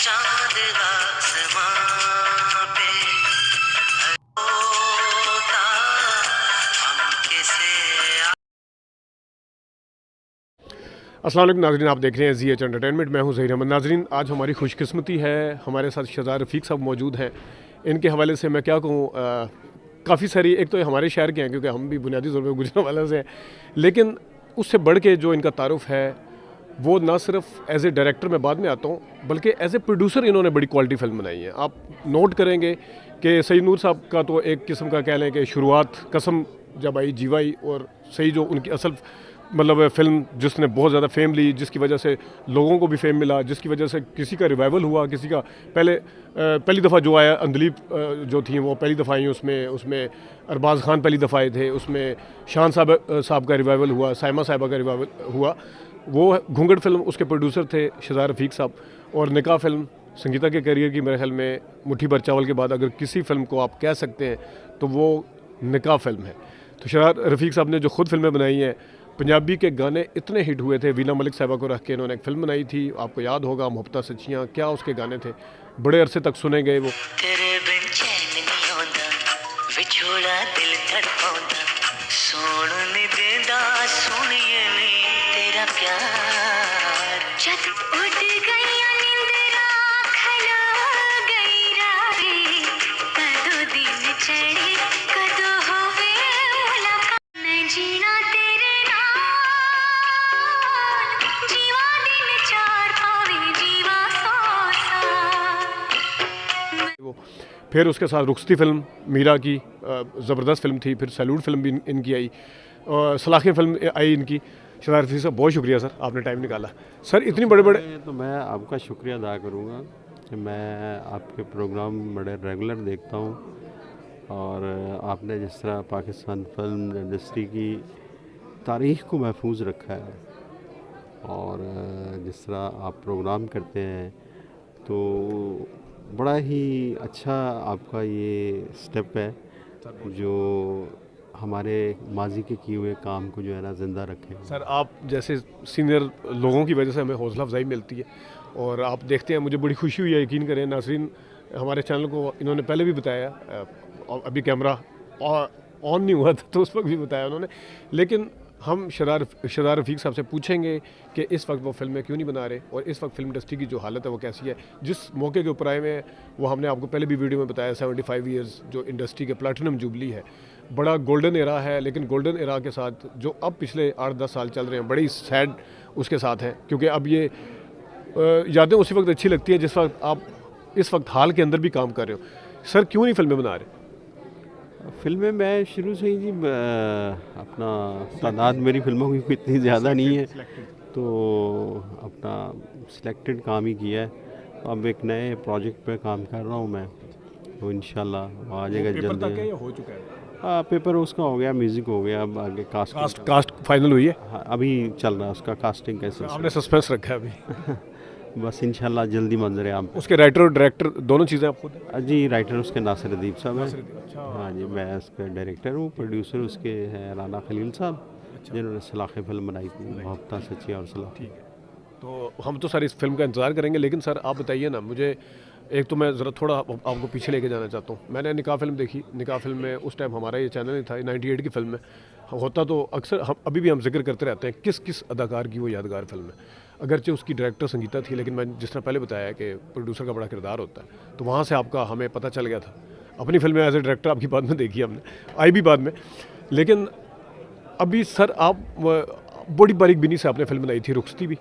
चांद आसमां पे होता हम किसे। अस्सलाम वालेकुम नाज़रीन, आप देख रहे हैं जी एच एंटरटेनमेंट। मैं हूं ज़हीर अहमद। नाज़रीन, आज हमारी खुशकिस्मती है, हमारे साथ शहज़ाद रफ़ीक साहब मौजूद हैं। इनके हवाले से मैं क्या कहूँ, काफ़ी सारी, एक तो ये हमारे शहर के हैं क्योंकि हम भी बुनियादी तौर पर गुजरांवाला से हैं, लेकिन उससे बढ़ के जो इनका तारुफ है वो ना सिर्फ एज ए डायरेक्टर मैं बाद में आता हूँ, बल्कि एज ए प्रोड्यूसर इन्होंने बड़ी क्वालिटी फिल्म बनाई है। आप नोट करेंगे कि सईद नूर साहब का तो एक किस्म का कह लें कि शुरुआत कसम जब आई जीवाई, और सही जो उनकी असल मतलब फिल्म जिसने बहुत ज़्यादा फेम ली, जिसकी वजह से लोगों को भी फेम मिला, जिसकी वजह से किसी का रिवाइवल हुआ, किसी का पहली दफ़ा जो आया अंदलीब जो थी वो पहली दफ़ा आई, उसमें उसमें अरबाज़ खान पहली दफ़ा आए थे, उसमें शान साहब का रिवाइवल हुआ, साइमा साहिबा का रिवाइवल हुआ। वो घूंघट फिल्म, उसके प्रोड्यूसर थे शहज़ाद रफ़ीक साहब। और निकाह फिल्म संगीता के करियर की मेरे ख्याल में मुट्ठी भर चावल के बाद अगर किसी फिल्म को आप कह सकते हैं तो वो निकाह फिल्म है। तो शहज़ाद रफ़ीक साहब ने जो खुद फिल्में बनाई हैं, पंजाबी के गाने इतने हिट हुए थे, वीना मलिक साहिबा को रख के इन्होंने एक फ़िल्म बनाई थी, आपको याद होगा, मोहब्बतां सच्चियाँ, क्या उसके गाने थे, बड़े अरसे तक सुने गए वो। तेरे बिन चैन नहीं आंदा, विछोड़ा दिल तड़पांदा, सोण नी देंदा सुनिए नी तेरा प्यार। जद उड़ गईयां नींदरां खलो गई रावी, कदों दिन चढ़े कदों होवे मुलाकात। मैं जीना तेरे नाल, जीवा दिन चार पावे जीवा सौ साल। वो फिर उसके साथ रुखसती फिल्म मीरा की ज़बरदस्त फिल्म थी, फिर सैल्यूट फिल्म भी इनकी आई, और सलाखें फिल्म आई इनकी। शहज़ाद रफ़ीक साहब बहुत शुक्रिया सर, आपने टाइम निकाला। सर इतनी बड़े बड़े तो मैं आपका शुक्रिया अदा करूँगा कि मैं आपके प्रोग्राम बड़े रेगुलर देखता हूँ, और आपने जिस तरह पाकिस्तान फिल्म इंडस्ट्री की तारीख़ को महफूज रखा है, और जिस तरह आप प्रोग्राम करते हैं, तो बड़ा ही अच्छा आपका ये स्टेप है जो हमारे माजी के किए हुए काम को जो है ना ज़िंदा रखें। सर आप जैसे सीनियर लोगों की वजह से हमें हौसला अफजाई मिलती है, और आप देखते हैं, मुझे बड़ी खुशी हुई है, यकीन करें नाज़रीन, हमारे चैनल को इन्होंने पहले भी बताया, और अभी कैमरा ऑन नहीं हुआ था तो उस वक्त भी बताया उन्होंने, लेकिन हम शहज़ाद रफ़ीक साहब से पूछेंगे कि इस वक्त वो फिल्में क्यों नहीं बना रहे, और इस वक्त फिल्म इंडस्ट्री की जो हालत है वो कैसी है। जिस मौके के ऊपर आए हुए हैं वो हमने आपको पहले भी वीडियो में बताया, 75 ईयर्स जो इंडस्ट्री के प्लेटिनम जुबली है, बड़ा गोल्डन एरा है, लेकिन गोल्डन एरा के साथ जो अब पिछले 8-10 साल चल रहे हैं बड़ी सैड उसके साथ हैं, क्योंकि अब ये यादें उसी वक्त अच्छी लगती है जिस वक्त आप इस वक्त हाल के अंदर भी काम कर रहे हो। सर क्यों नहीं फिल्में बना रहे? फिल्में मैं शुरू से ही जी अपना तादाद मेरी फिल्मों की कोई इतनी ज़्यादा नहीं है, तो अपना सिलेक्टेड काम ही किया है। तो अब एक नए प्रोजेक्ट पे काम कर रहा हूँ मैं, तो इंशाल्लाह आ जाएगा पेपर जल्दी। तक है या हो चुका है? हाँ, पेपर उसका हो गया, म्यूज़िक हो गया, अब आगे कास्ट फाइनल हुई है? हाँ, अभी चल रहा है उसका कास्टिंग कैसे। आपने सस्पेंस रखा है अभी? बस इंशाल्लाह जल्दी मंजर आम पे। उसके राइटर और डायरेक्टर दोनों चीज़ें आप खुद हैं? जी, राइटर उसके नासिर अदीब साहब हैं। अच्छा। हाँ जी, मैं उसके डायरेक्टर हूँ। प्रोड्यूसर उसके हैं राना खलील साहब, जिन्होंने सलाखें फिल्म बनाई थी, मोहब्बतां सच्ची और सलाखें। ठीक है, तो हम तो सर इस फिल्म का इंतज़ार करेंगे, लेकिन सर आप बताइए ना मुझे, एक तो मैं ज़रा थोड़ा आपको पीछे लेके जाना चाहता हूँ। मैंने निकाह फिल्म देखी, निकाह फिल्म में उस टाइम हमारा ये चैनल नहीं था, 98 की फिल्म है, होता तो अक्सर हम अभी भी हम जिक्र करते रहते हैं किस किस अदाकार की वो यादगार फिल्म है। अगरचे उसकी डायरेक्टर संगीता थी, लेकिन मैं जिस तरह पहले बताया कि प्रोड्यूसर का बड़ा किरदार होता है, तो वहाँ से आपका हमें पता चल गया था। अपनी फिल्में एज ए डायरेक्टर आपकी बाद में देखी हमने, आई भी बाद में, लेकिन अभी सर आप बड़ी बारीक बीनी से आपने फिल्म बनाई थी, रुखसती भी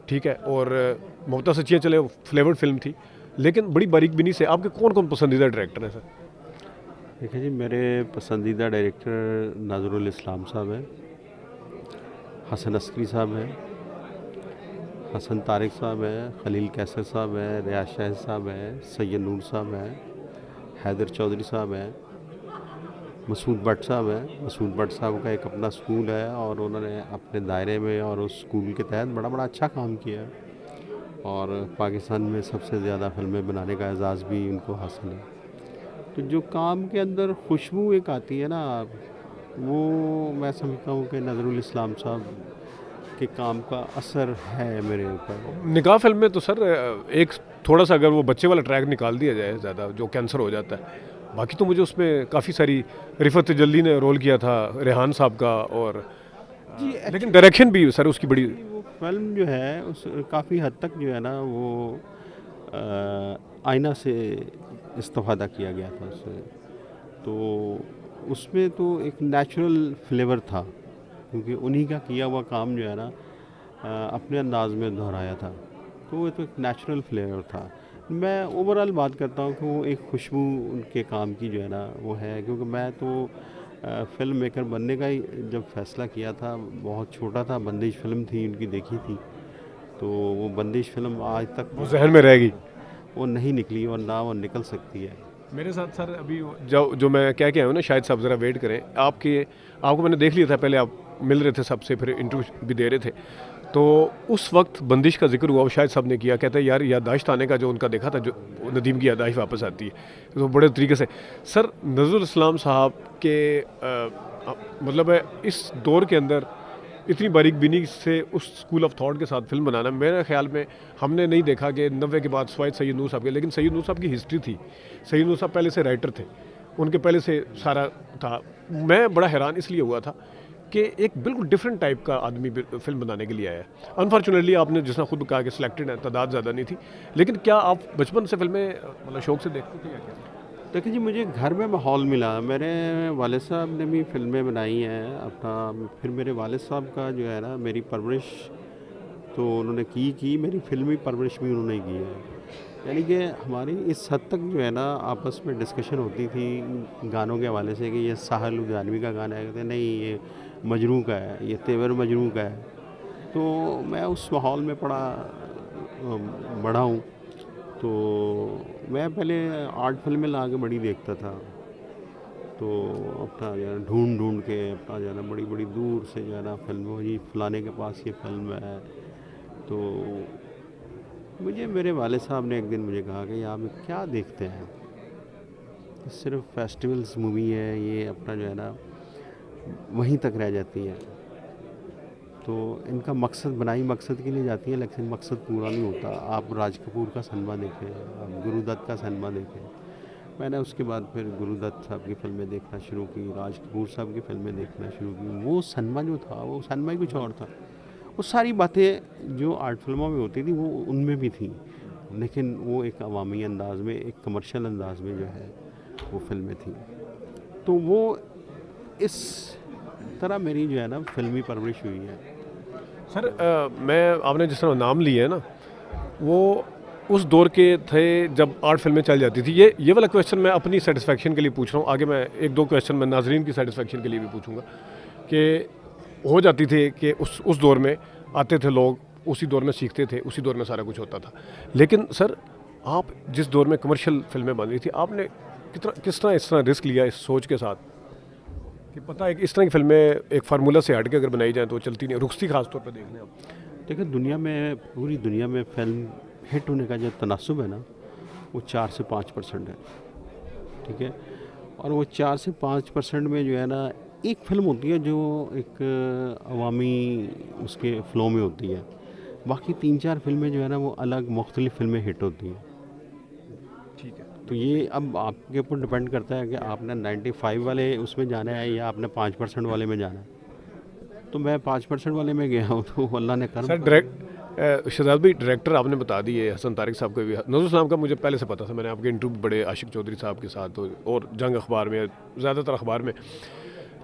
ठीक है, और मोहब्बतां सच्चियाँ चले फ्लेवर्ड फिल्म थी, लेकिन बड़ी बारीक बीनी से आपके कौन कौन पसंदीदा डायरेक्टर हैं सर? देखिए जी, मेरे पसंदीदा डायरेक्टर नज़रुल इस्लाम साहब हैं, हसन अस्करी साहब हैं, हसन तारिक साहब हैं, खलील कैसर साहब हैं, रियाज शाह साहब हैं, सैयद नूर साहब हैं, हैदर चौधरी साहब हैं, मसूद भट्ट साहब हैं। मसूद भट्ट साहब का एक अपना स्कूल है, और उन्होंने अपने दायरे में और उस स्कूल के तहत बड़ा बड़ा अच्छा काम किया है, और पाकिस्तान में सबसे ज़्यादा फिल्में बनाने का एजाज़ भी उनको हासिल है। तो जो काम के अंदर खुशबू एक आती है ना, वो मैं समझता हूँ कि नज़रुल इस्लाम साहब उनके काम का असर है मेरे ऊपर। निकाह फिल्म में तो सर एक थोड़ा सा अगर वो बच्चे वाला ट्रैक निकाल दिया जाए ज़्यादा, जो कैंसर हो जाता है, बाकी तो मुझे उसमें काफ़ी सारी, रिफत जल्दी ने रोल किया था रेहान साहब का, और जी लेकिन डायरेक्शन भी सर उसकी बड़ी, वो फिल्म जो है उस काफ़ी हद तक जो है ना वो आईना से इस्तेफादा किया गया था उससे, तो उसमें तो एक नेचुरल फ्लेवर था, क्योंकि उन्हीं का किया हुआ काम जो है ना अपने अंदाज में दोहराया था, तो वो तो एक नेचुरल फ्लेवर था। मैं ओवरऑल बात करता हूँ कि वो एक खुशबू उनके काम की जो है ना वो है, क्योंकि मैं तो फ़िल्म मेकर बनने का ही जब फ़ैसला किया था बहुत छोटा था, बंदिश फ़िल्म थी उनकी देखी थी, तो वो बंदिश फ़िल्म आज तक वो जहन में रहेगी। वो नहीं निकली और ना वो निकल सकती है। मेरे साथ सर अभी जो मैं कह के आया हूँ ना, शायद सब ज़रा वेट करें, आपको मैंने देख लिया था पहले, आप मिल रहे थे सबसे, फिर इंटरव्यू भी दे रहे थे, तो उस वक्त बंदिश का जिक्र हुआ, वो शायद सब ने किया, कहते हैं यार याददाश्त आने का जो उनका देखा था, जो नदीम की याददाश्त वापस आती है, तो बड़े तरीके से सर नज़रुल इस्लाम साहब के मतलब है इस दौर के अंदर इतनी बारीक बीनी से उस स्कूल ऑफ थॉट के साथ फिल्म बनाना, मेरे ख्याल में हमने नहीं देखा कि 90 के बाद स्वायद सैयद नूर साहब के, लेकिन सैयद नूर साहब की हिस्ट्री थी, सैयद नूर साहब पहले से राइटर थे, उनके पहले से सारा था। मैं बड़ा हैरान इसलिए हुआ था कि एक बिल्कुल डिफरेंट टाइप का आदमी फिल्म बनाने के लिए आया है। अनफॉर्चुनेटली आपने जिसने खुद कहा कि सिलेक्टेड है, तादाद ज़्यादा नहीं थी, लेकिन क्या आप बचपन से फिल्में मतलब शौक से देखते थे या क्या? देखिए जी, मुझे घर में माहौल मिला, मेरे वालिद साहब ने भी फिल्में बनाई हैं अपना, फिर मेरे वालिद साहब का जो है ना मेरी परवरिश तो उन्होंने की मेरी फिल्मी परवरिश भी उन्होंने की है, यानी कि हमारी इस हद तक जो है ना आपस में डिस्कशन होती थी गानों के हवाले से कि ये साहिल लुधियानवी का गाना है, कहते नहीं ये मजनू का है, ये तेवर मजनू का है, तो मैं उस माहौल में बड़ा हूँ। तो मैं पहले आर्ट फिल्में ला के बड़ी देखता था, तो अपना जो है ढूंढ ढूंढ के अपना जो है ना बड़ी बड़ी दूर से जो है ना फिल्म हो जी फलाने के पास ये फिल्म है, तो मुझे मेरे वाले साहब ने एक दिन मुझे कहा कि आप क्या देखते हैं, सिर्फ फेस्टिवल्स मूवी है ये अपना जो है ना वहीं तक रह जाती है, तो इनका मकसद बनाई मकसद के लिए जाती है, लेकिन मकसद पूरा नहीं होता। आप राज कपूर का सनमा देखें, आप गुरुदत्त का सनमा देखें, मैंने उसके बाद फिर गुरुदत्त साहब की फिल्में देखना शुरू की, राज कपूर साहब की फिल्में देखना शुरू की, वो सनमा जो था वो सनमा ही कुछ और था, वो सारी बातें जो आर्ट फिल्मों में होती थी वो उनमें भी थी, लेकिन वो एक अवामी अंदाज में, एक कमर्शियल अंदाज में जो है वो फिल्में थी, तो वो इस तरह मेरी जो है ना फिल्मी परवरिश हुई है। सर मैं आपने जिस तरह नाम लिया है ना, वो उस दौर के थे जब आर्ट फिल्में चल जाती थी। ये वाला क्वेश्चन मैं अपनी सेटिस्फेक्शन के लिए पूछ रहा हूँ, आगे मैं एक दो क्वेश्चन मैं नाजरीन की सेटिस्फेक्शन के लिए भी पूछूंगा कि हो जाती थी कि उस दौर में आते थे लोग, उसी दौर में सीखते थे, उसी दौर में सारा कुछ होता था, लेकिन सर आप जिस दौर में कमर्शियल फिल्में बन रही थी, आपने किस तरह इस तरह रिस्क लिया इस सोच के साथ कि पता है कि इस तरह की फिल्में एक फार्मूला से हट के अगर बनाई जाए तो वो चलती नहीं, रुकती खास तौर पर देखने आप। देखिए दुनिया में, पूरी दुनिया में फिल्म हिट होने का जो तनासुब है ना वो 4 से 5% है, ठीक है, और वो 4 से 5% में जो है ना एक फ़िल्म होती है जो एक अवामी उसके फ़्लो में होती है, बाकी 3-4 फिल्में जो है ना वो अलग मुख्तलिफ़ फिल्में हिट होती हैं। ठीक है, तो ये अब आपके ऊपर डिपेंड करता है कि आपने 95 वाले उसमें जाना है या आपने 5% वाले में जाना है। तो मैं 5% वाले में गया हूँ, तो अल्लाह ने सर करम शहजाद भाई डायरेक्टर आपने बता दिए, हसन तारिक साहब का भी, नज़रुल इस्लाम का मुझे पहले से पता था, मैंने आपके इंटरव्यू बड़े आशिक चौधरी साहब के साथ और जंग अखबार में, ज़्यादातर अखबार में,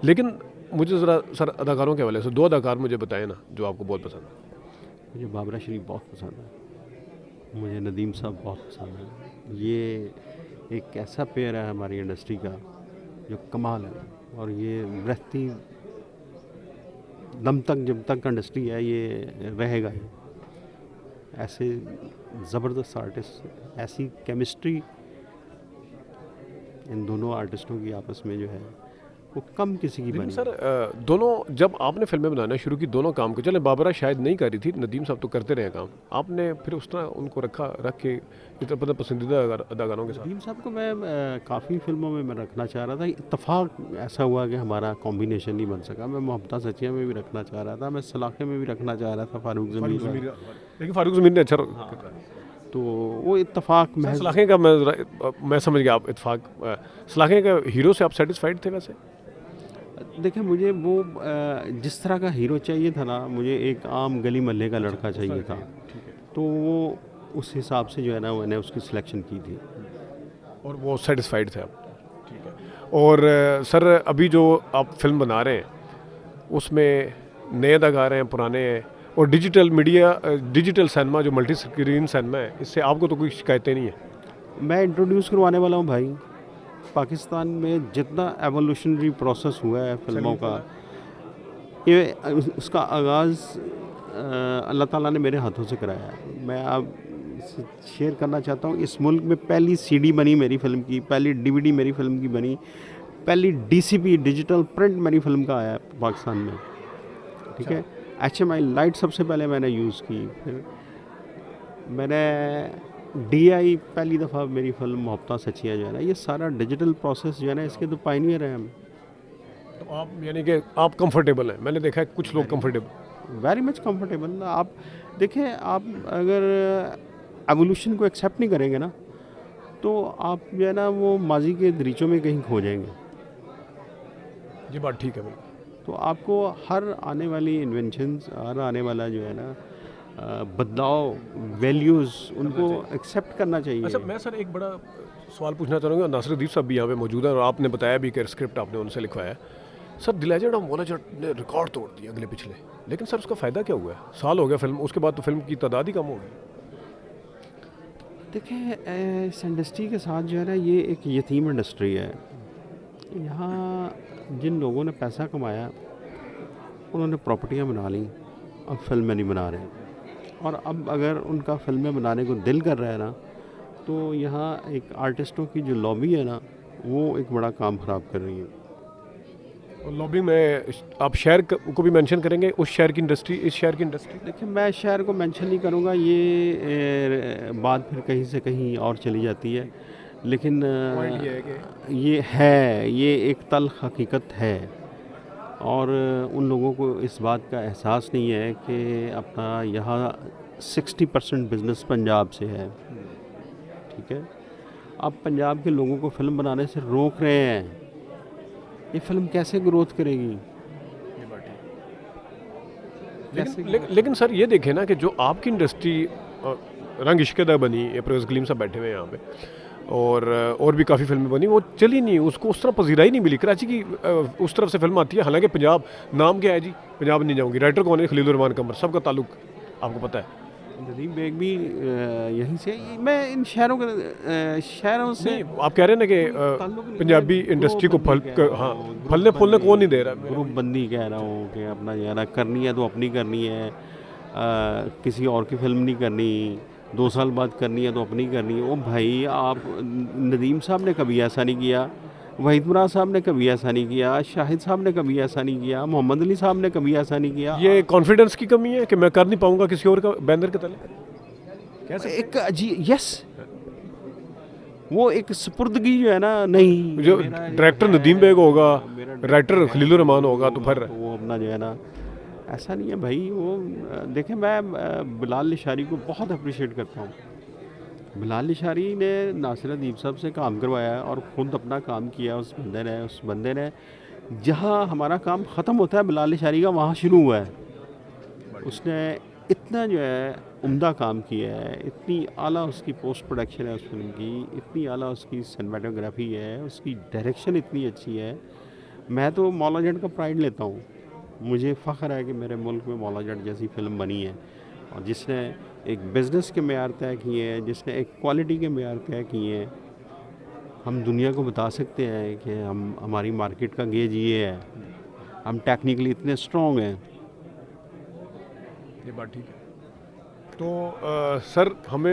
लेकिन मुझे ज़रा सर अदाकारों के हवाले से 2 अदाकार मुझे बताएं ना जो आपको बहुत पसंद है। मुझे बाबरा शरीफ बहुत पसंद है, मुझे नदीम साहब बहुत पसंद है, ये एक ऐसा पेयर है हमारी इंडस्ट्री का जो कमाल है, और ये रहती दम तक, जब तक इंडस्ट्री है ये रहेगा ही, ऐसे ज़बरदस्त आर्टिस्ट, ऐसी केमिस्ट्री इन दोनों आर्टिस्टों की आपस में जो है वो कम किसी की लेकिन बनी। सर दोनों जब आपने फिल्में बनाना शुरू की दोनों काम को, चले बाबरा शायद नहीं कर रही थी, नदीम साहब तो करते रहे काम, आपने फिर उस तरह उनको रख के इतना पता पसंदीदा अदाकारों के साथ। नदीम साहब को मैं काफ़ी फिल्मों में मैं रखना चाह रहा था, इत्तफाक ऐसा हुआ कि हमारा कॉम्बिनेशन नहीं बन सका। मैं मोहब्बत सचिया में भी रखना चाह रहा था, मैं सलाखे में भी रखना चाह रहा था फारूक ज़मीर, लेकिन फारूक ज़मीर ने अच्छा तो वो इत्तफाक महज। सलाखे का मैं समझ गया, आप इत्तेफाक सलाखे का हीरो से आप सेटिस्फाइड थे वैसे? देखिए मुझे वो जिस तरह का हीरो चाहिए था ना, मुझे एक आम गली मोहल्ले का लड़का चाहिए था, तो वो उस हिसाब से जो है ना मैंने उसकी सिलेक्शन की थी और वो सेटिस्फाइड थे आप? ठीक है। और सर अभी जो आप फिल्म बना रहे हैं उसमें नए अदाकार हैं, पुराने हैं, और डिजिटल मीडिया, डिजिटल सिनेमा जो मल्टी स्क्रीन सिनेमा है, इससे आपको तो कोई शिकायतें नहीं है? मैं इंट्रोड्यूस करवाने वाला हूँ भाई। पाकिस्तान में जितना एवोल्यूशनरी प्रोसेस हुआ है फिल्मों का, ये उसका आगाज़ अल्लाह ताला ने मेरे हाथों से कराया है। मैं आप शेयर करना चाहता हूँ, इस मुल्क में पहली सीडी बनी मेरी फ़िल्म की, पहली डीवीडी मेरी फ़िल्म की बनी, पहली डीसीपी डिजिटल प्रिंट मेरी फ़िल्म का आया पाकिस्तान में, ठीक है। HMI लाइट सबसे पहले मैंने यूज़ की, फिर मैंने DI पहली दफ़ा मेरी फिल्म मोहब्बत सचिया जो है ना, ये सारा डिजिटल प्रोसेस जो है ना, इसके तो पायनियर हैं हम। तो आप यानी कि आप कंफर्टेबल हैं? मैंने देखा है कुछ लोग कंफर्टेबल, वेरी मच कंफर्टेबल। आप देखें, आप अगर एवोल्यूशन को एक्सेप्ट नहीं करेंगे ना, तो आप जो है ना वो माजी के दरीचों में कहीं खो जाएंगे। ये बात ठीक है बिल्कुल। तो आपको हर आने वाली इन्वेंशंस, हर आने वाला जो है ना बदलाव, वैल्यूज़, उनको एक्सेप्ट करना चाहिए। अच्छा, मैं सर एक बड़ा सवाल पूछना चाहूँगा। नासिरुद्दीन साहब भी यहाँ पे मौजूद हैं और आपने बताया भी कि स्क्रिप्ट आपने उनसे लिखवाया है। Sir the legend of Maula Jatt ने रिकॉर्ड तोड़ दिया अगले पिछले, लेकिन सर उसका फ़ायदा क्या हुआ है? साल हो गया फिल्म, उसके बाद तो फिल्म की तादाद ही कम हो गई। देखिए इस इंडस्ट्री के साथ जो है ना, ये एक यतीम इंडस्ट्री है। यहाँ जिन लोगों ने पैसा कमाया उन्होंने प्रॉपर्टियाँ बना ली, अब फिल्में नहीं बना रहे, और अब अगर उनका फिल्में बनाने को दिल कर रहा है ना, तो यहाँ एक आर्टिस्टों की जो लॉबी है ना, वो एक बड़ा काम ख़राब कर रही है। और लॉबी में आप शहर को भी मेंशन करेंगे, उस शहर की इंडस्ट्री, इस शहर की इंडस्ट्री? देखिए मैं शहर को मेंशन नहीं करूँगा, ये बात फिर कहीं से कहीं और चली जाती है, लेकिन ये एक तल्ख़ हकीकत है, और उन लोगों को इस बात का एहसास नहीं है कि अपना यहाँ 60% बिज़नेस पंजाब से है, ठीक है। अब पंजाब के लोगों को फिल्म बनाने से रोक रहे हैं, ये फिल्म कैसे ग्रोथ करेगी? लेकिन सर ये देखें ना कि जो आपकी इंडस्ट्री रंग इश्क़दा बनी, अफरोज़ कलीम साहब बैठे हुए हैं यहाँ पे, और भी काफ़ी फिल्में बनी, वो चली नहीं, उसको उस तरह पजीराई नहीं मिली। कराची की उस तरफ से फिल्म आती है, हालांकि पंजाब नाम क्या है जी, पंजाब नहीं जाऊँगी। राइटर कौन है? खलील रहमान कमर, सबका ताल्लुक आपको पता है। नदीम बेग भी यहीं से। मैं इन शहरों से आप कह रहे हैं ना कि पंजाबी इंडस्ट्री को फलने फूलने कौन नहीं दे रहा? ग्रुप बंदी कह रहा हूँ कि अपना जो है ना करनी है तो अपनी करनी है, किसी और की फिल्म नहीं करनी, 2 साल बाद करनी है तो अपनी करनी है। ओ भाई, आप नदीम साहब ने कभी ऐसा नहीं किया, वहीद मुराद साहब ने कभी ऐसा नहीं किया, शाहिद साहब ने कभी ऐसा नहीं किया, मोहम्मद अली साहब ने कभी ऐसा नहीं किया। ये कॉन्फिडेंस की कमी है कि मैं कर नहीं पाऊंगा किसी और का बैनर के तले? कैसे? एक यस, वो एक सुपुर्दगी जो है ना, नहीं जो डायरेक्टर नदीम बेग होगा, राइटर खलील रहमान होगा, तो फिर वो अपना जो है ना, ऐसा नहीं है भाई। वो देखें, मैं बिलाल निशारी को बहुत अप्रिशिएट करता हूँ। बिलाल निशारी ने नासिर अदीब साहब से काम करवाया और ख़ुद अपना काम किया। उस बंदे ने जहाँ हमारा काम ख़त्म होता है बिलाल निशारी का वहाँ शुरू हुआ है। उसने इतना जो है उम्दा काम किया है, इतनी आला उसकी पोस्ट प्रोडक्शन है उस फिल्म की, इतनी आला उसकी सिनेमेटोग्राफी है, उसकी डायरेक्शन इतनी अच्छी है। मैं तो मौला जट का प्राइड लेता हूँ, मुझे फ़ख्र है कि मेरे मुल्क में मौला जट जैसी फ़िल्म बनी है, और जिसने एक बिज़नेस के मेयार तय किए हैं, जिसने एक क्वालिटी के मेयार तय किए हैं। हम दुनिया को बता सकते हैं कि हमारी मार्केट का गेज ये है, हम टेक्निकली इतने स्ट्रॉन्ग हैं। ये बात ठीक है। तो सर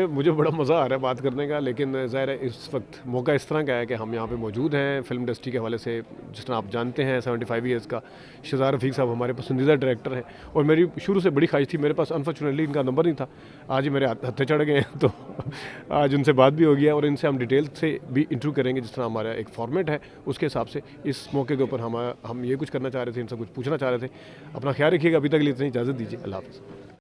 मुझे बड़ा मज़ा आ रहा है बात करने का, लेकिन ज़ाहिर है इस वक्त मौका इस तरह का है कि हम यहाँ पे मौजूद हैं फिल्म इंडस्ट्री के हवाले से। जिस तरह आप जानते हैं 75 ईयर्स का शहज़ाद रफ़ीक साहब हमारे पसंदीदा डायरेक्टर हैं, और मेरी शुरू से बड़ी ख्वाहिश थी, मेरे पास अनफॉर्चुनेटली इनका नंबर नहीं था, आज ही मेरे हत्थे चढ़ गए हैं, तो आज उनसे बात भी हो गया और इनसे हम डिटेल से भी इंटरव्यू करेंगे जिस तरह हमारा एक फॉर्मेट है उसके हिसाब से। इस मौके के ऊपर हम ये कुछ करना चाह रहे थे, इनसे कुछ पूछना चाह रहे थे। अपना ख्याल रखिएगा, अभी तक के लिए इतनी इजाज़त दीजिए, अल्लाह हाफ़िज़।